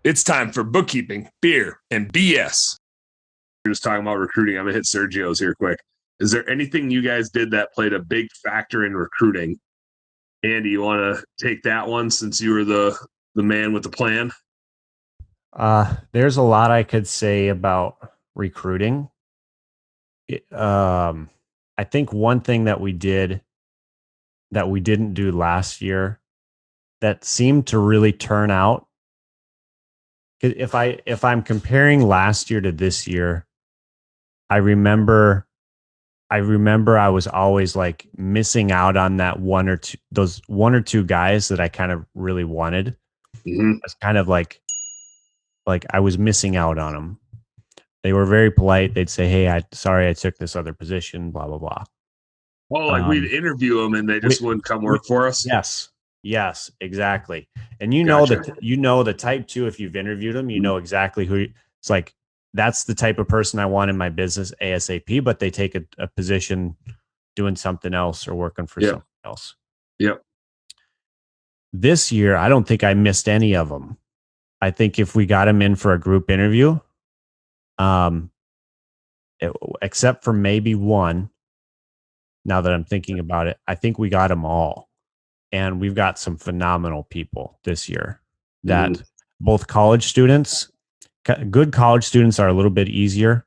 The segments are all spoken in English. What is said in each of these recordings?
It's time for bookkeeping, beer, and BS. We're just talking about recruiting. I'm going to hit Sergio's here quick. Is there anything you guys did that played a big factor in recruiting? Andy, you want to take that one since you were the man with the plan? There's a lot I could say about recruiting. I think one thing that we did that we didn't do last year that seemed to really turn out. If I'm comparing last year to this year, I remember I was always like missing out on that those one or two guys that I kind of really wanted. Mm-hmm. It's kind of like I was missing out on them. They were very polite. They'd say, "Hey, sorry I took this other position." Blah blah blah. Oh, like we'd interview them and they just wouldn't come work for us. Yes, exactly. And Gotcha. the type two. If you've interviewed them, you know exactly who. It's like that's the type of person I want in my business ASAP. But they take a position doing something else or working for something else. Yep. This year, I don't think I missed any of them. I think if we got them in for a group interview, except for maybe one. Now that I'm thinking about it, I think we got them all. And we've got some phenomenal people this year that both college students, good college students are a little bit easier,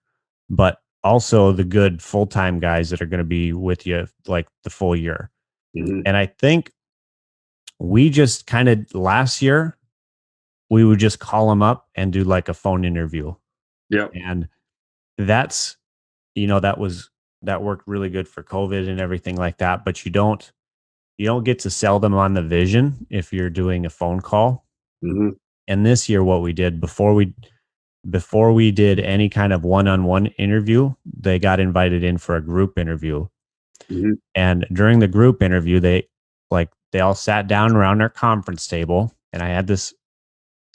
but also the good full-time guys that are going to be with you like the full year. Mm-hmm. And I think we just kind of last year, we would just call them up and do like a phone interview. Yeah. And that's, that worked really good for COVID and everything like that. But you don't get to sell them on the vision if you're doing a phone call. Mm-hmm. And this year, what we did before we did any kind of one-on-one interview, they got invited in for a group interview. Mm-hmm. And during the group interview, they all sat down around their conference table, and I had this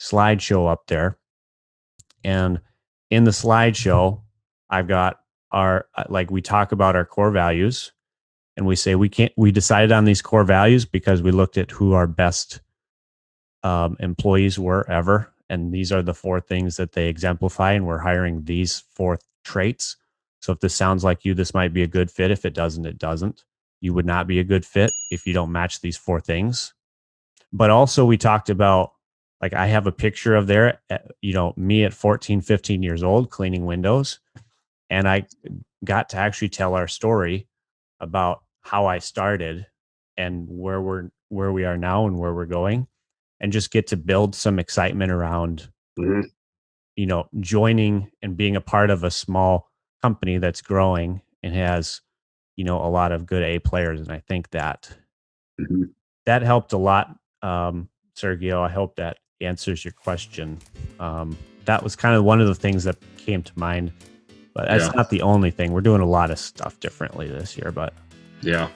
slideshow up there. And in the slideshow, I've got we talk about our core values. And we say we decided on these core values because we looked at who our best employees were ever. And these are the 4 things that they exemplify. And we're hiring these 4 traits. So if this sounds like you, this might be a good fit. If it doesn't, it doesn't. You would not be a good fit if you don't match these 4 things. But also we talked about, like, I have a picture of me at 14, 15 years old cleaning windows. And I got to actually tell our story about how I started and where we are now and where we're going, and just get to build some excitement around, joining and being a part of a small company that's growing and has, a lot of good A players. And I think that that helped a lot. Sergio, I hope that answers your question. That was kind of one of the things that came to mind, but that's not the only thing. We're doing a lot of stuff differently this year, but yeah.